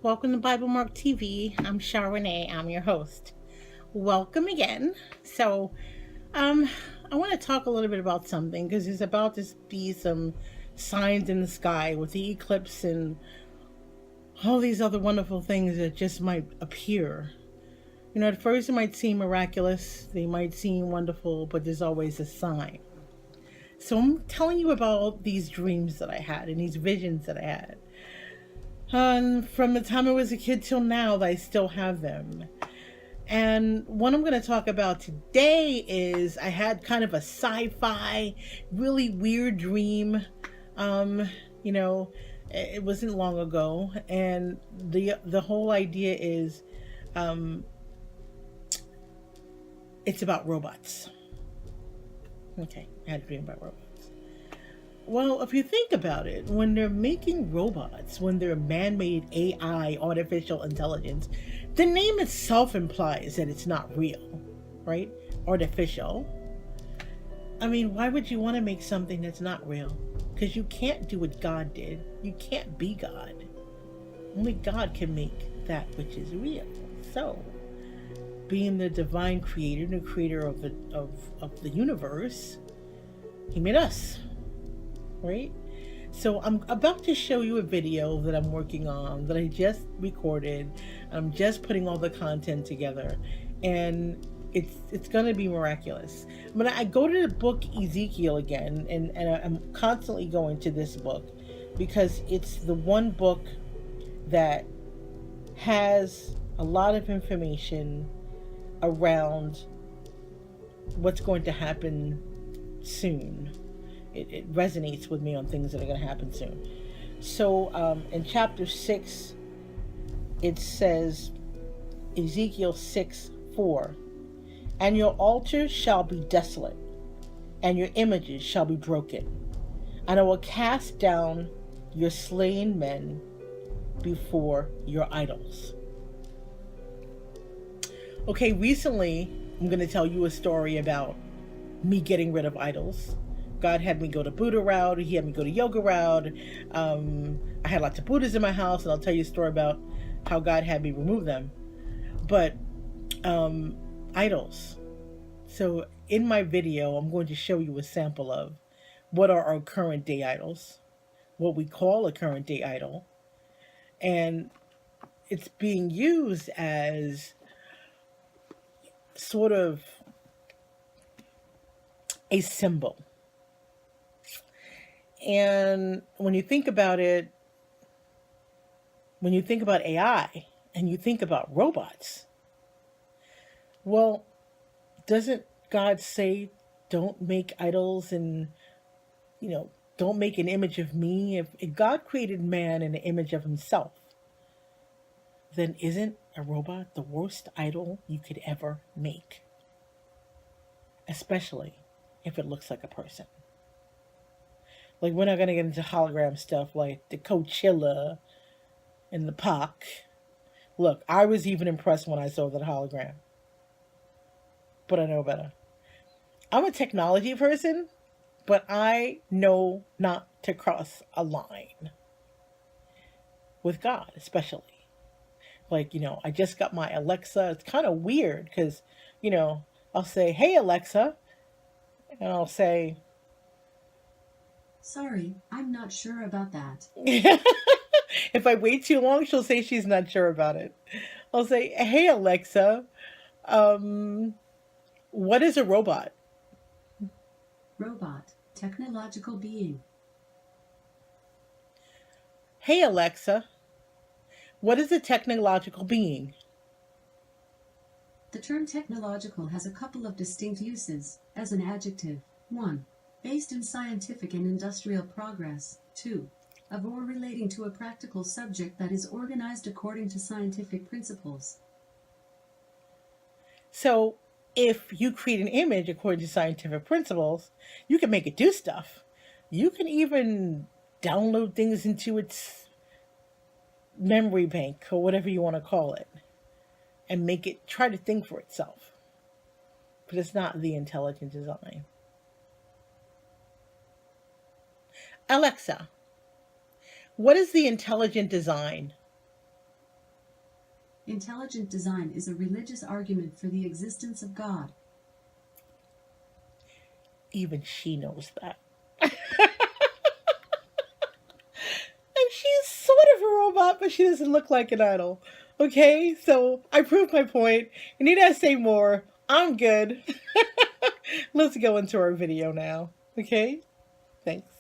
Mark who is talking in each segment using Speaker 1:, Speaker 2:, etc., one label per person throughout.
Speaker 1: Welcome to Bible Mark TV. I'm Sha René. I'm your host. Welcome again. So, um, I want to talk a little bit about something because there's about to be some signs in the sky with the eclipse and all these other wonderful things that just might appear. At first it might seem miraculous, they might seem wonderful, but there's always a sign. So I'm telling you about these dreams that I had and these visions that I had. From the time I was a kid till now, I still have them. And what I'm going to talk about today is I had kind of a sci-fi, really weird dream. Um, you know, it wasn't long ago, and the whole idea is, um, it's about robots. Okay, I had a dream about robots. Well, if you think about it, when they're making robots, when they're man-made AI, artificial intelligence, the name itself implies that it's not real, right? Artificial. I mean, why would you want to make something that's not real? Because you can't do what God did. You can't be God. Only God can make that which is real. So, being the divine creator, the creator of the universe, he made us. Right? So I'm about to show you a video that I'm working on that I just recorded. I'm just putting all the content together, and it's gonna be miraculous. But I go to the book Ezekiel again, and I'm constantly going to this book because it's the one book that has a lot of information around what's going to happen soon. It resonates with me on things that are going to happen soon. So in chapter 6, it says, Ezekiel 6:4, and your altars shall be desolate, and your images shall be broken, and I will cast down your slain men before your idols. Okay, recently I'm going to tell you a story about me getting rid of idols. God had me go the Buddha route. He had me go the yoga route. I had lots of Buddhas in my house, and I'll tell you a story about how God had me remove them. But idols. So in my video, I'm going to show you a sample of what are our current day idols, what we call a current day idol, and it's being used as sort of a symbol. And when you think about it, when you think about AI and you think about robots, well, doesn't God say, don't make idols and, don't make an image of me? If God created man in the image of himself, then isn't a robot the worst idol you could ever make? Especially if it looks like a person. Like, we're not going to get into hologram stuff like the Coachella and the POC. Look, I was even impressed when I saw that hologram. But I know better. I'm a technology person, but I know not to cross a line. With God, especially. Like, I just got my Alexa. It's kind of weird because, I'll say, hey, Alexa. And I'll say,
Speaker 2: sorry, I'm not sure about that.
Speaker 1: If I wait too long, she'll say she's not sure about it. I'll say, hey, Alexa, what is a robot?
Speaker 2: Robot, technological being.
Speaker 1: Hey, Alexa, what is a technological being?
Speaker 2: The term technological has a couple of distinct uses as an adjective. 1. Based in scientific and industrial progress. 2. Of or relating to a practical subject that is organized according to scientific principles.
Speaker 1: So, if you create an image according to scientific principles, you can make it do stuff. You can even download things into its memory bank or whatever you want to call it and make it try to think for itself. But it's not the intelligent design. Alexa, what is the intelligent design?
Speaker 2: Intelligent design is a religious argument for the existence of God.
Speaker 1: Even she knows that. And she's sort of a robot, but she doesn't look like an idol. Okay, so I proved my point. You need to say more. I'm good. Let's go into our video now. Okay? Thanks.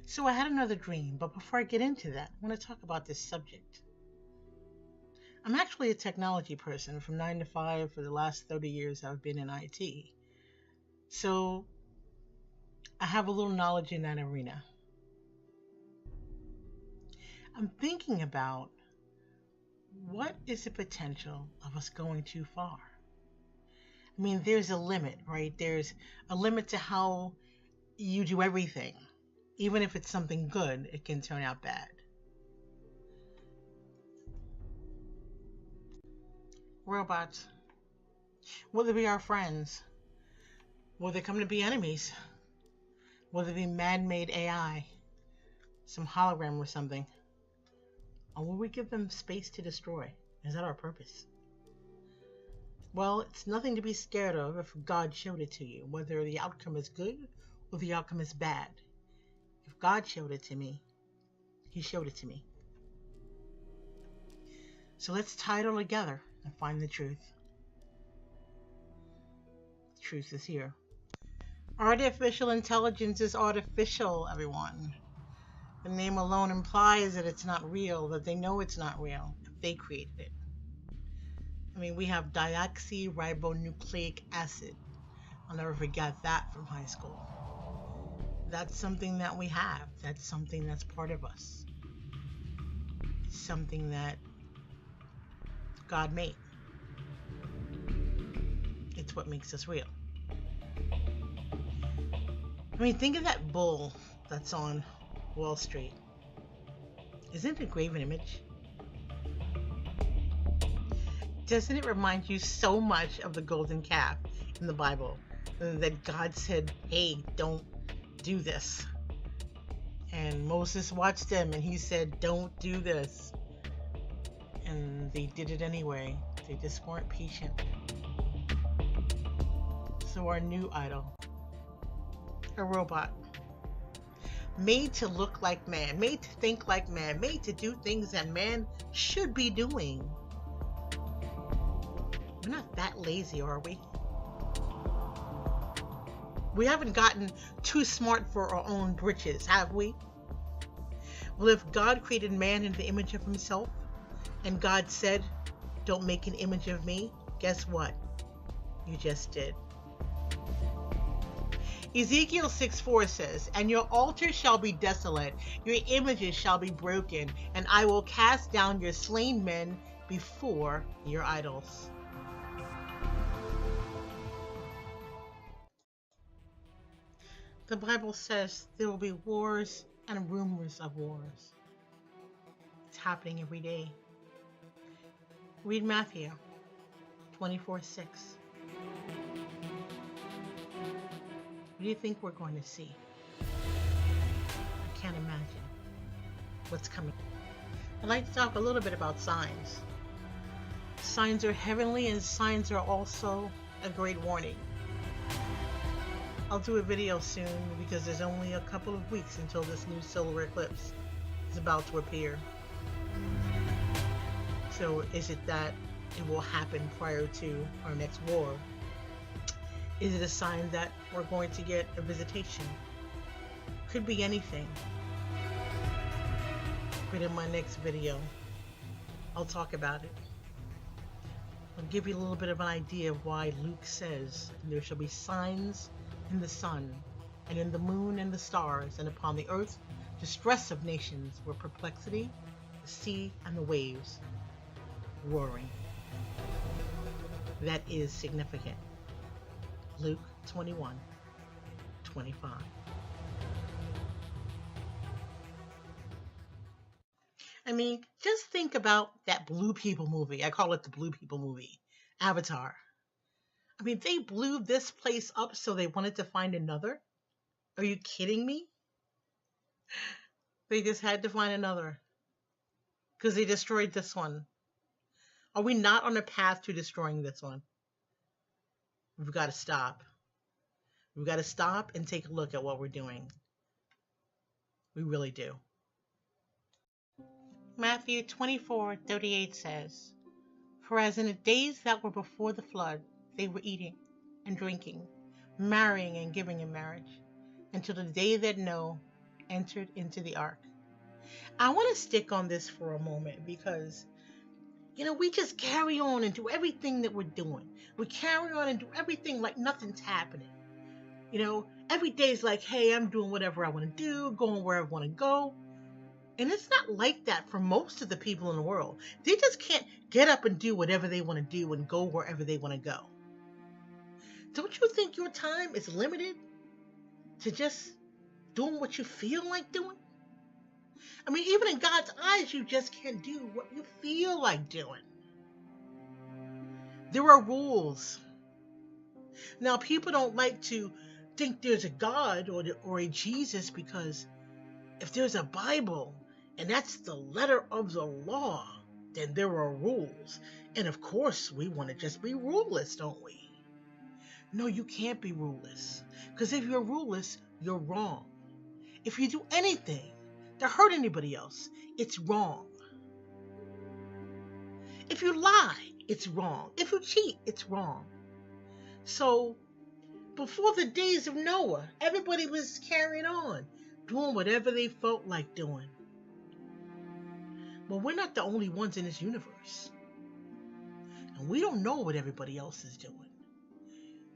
Speaker 1: So I had another dream, but before I get into that, I want to talk about this subject. I'm actually a technology person from 9 to 5 for the last 30 years I've been in IT. So I have a little knowledge in that arena. I'm thinking about what is the potential of us going too far? I mean, there's a limit, right? There's a limit to how you do everything. Even if it's something good, it can turn out bad. Robots, will they be our friends? Will they come to be enemies? Will they be man-made AI? Some hologram or something? Or will we give them space to destroy? Is that our purpose? Well, it's nothing to be scared of if God showed it to you, whether the outcome is good or the outcome is bad. If God showed it to me, He showed it to me. So let's tie it all together and find the truth. The truth is here. Artificial intelligence is artificial, everyone. The name alone implies that it's not real, that they know it's not real, if they created it. I mean, we have deoxyribonucleic acid. I'll never forget that from high school. That's something that we have. That's something that's part of us. It's something that God made. It's what makes us real. I mean, think of that bull that's on Wall Street. Isn't it a graven image? Doesn't it remind you so much of the golden calf in the Bible? That God said, hey, don't do this. And Moses watched them and he said, don't do this. And they did it anyway. They just weren't patient. So our new idol, a robot, made to look like man, made to think like man, made to do things that man should be doing. We're not that lazy, are we? We haven't gotten too smart for our own britches, have we? Well, if God created man in the image of himself, and God said, don't make an image of me, guess what? You just did. Ezekiel 6:4 says, and your altar shall be desolate, your images shall be broken, and I will cast down your slain men before your idols. The Bible says there will be wars and rumors of wars. It's happening every day. Read Matthew 24:6. What do you think we're going to see? I can't imagine what's coming. I'd like to talk a little bit about signs. Signs are heavenly and signs are also a great warning. I'll do a video soon because there's only a couple of weeks until this new solar eclipse is about to appear. So is it that it will happen prior to our next war? Is it a sign that we're going to get a visitation? Could be anything. But in my next video, I'll talk about it. I'll give you a little bit of an idea of why Luke says, there shall be signs in the sun, and in the moon and the stars, and upon the earth distress of nations, where perplexity, the sea and the waves roaring. That is significant. Luke 21:25. I mean, just think about that Blue People movie. I call it the Blue People movie, Avatar. I mean, they blew this place up so they wanted to find another? Are you kidding me? They just had to find another because they destroyed this one. Are we not on a path to destroying this one? We've got to stop. We've got to stop and take a look at what we're doing. We really do. Matthew 24:38 says, "For as in the days that were before the flood, they were eating and drinking, marrying and giving in marriage, until the day that Noah entered into the ark." I want to stick on this for a moment because, we just carry on and do everything that we're doing. We carry on and do everything like nothing's happening. Every day's like, hey, I'm doing whatever I want to do, going where I want to go. And it's not like that for most of the people in the world. They just can't get up and do whatever they want to do and go wherever they want to go. Don't you think your time is limited to just doing what you feel like doing? I mean, even in God's eyes, you just can't do what you feel like doing. There are rules. Now, people don't like to think there's a God or a Jesus because if there's a Bible and that's the letter of the law, then there are rules. And of course, we want to just be ruleless, don't we? No, you can't be ruleless. Because if you're ruleless, you're wrong. If you do anything to hurt anybody else, it's wrong. If you lie, it's wrong. If you cheat, it's wrong. So, before the days of Noah, everybody was carrying on, doing whatever they felt like doing. But we're not the only ones in this universe. And we don't know what everybody else is doing.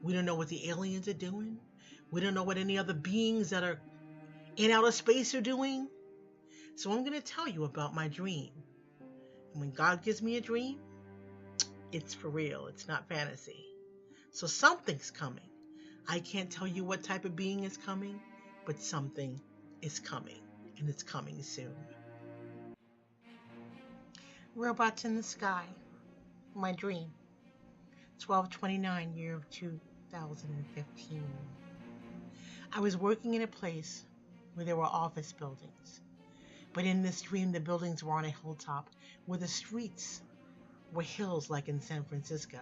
Speaker 1: We don't know what the aliens are doing. We don't know what any other beings that are in outer space are doing. So I'm going to tell you about my dream. And when God gives me a dream, it's for real. It's not fantasy. So something's coming. I can't tell you what type of being is coming, but something is coming, and it's coming soon. Robots in the Sky, my dream, 12/29, year of 2015. I was working in a place where there were office buildings, but in this dream, the buildings were on a hilltop where the streets were hills like in San Francisco.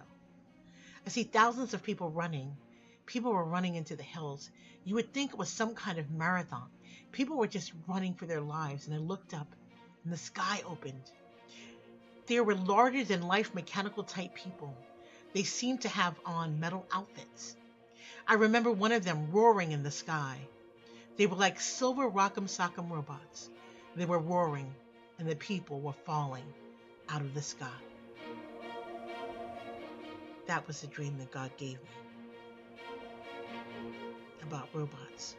Speaker 1: I see thousands of people running. People were running into the hills. You would think it was some kind of marathon. People were just running for their lives, and I looked up, and the sky opened. There were larger-than-life mechanical type people. They seemed to have on metal outfits. I remember one of them roaring in the sky. They were like silver rock'em sock'em robots. They were roaring, and the people were falling out of the sky. That was the dream that God gave me about robots.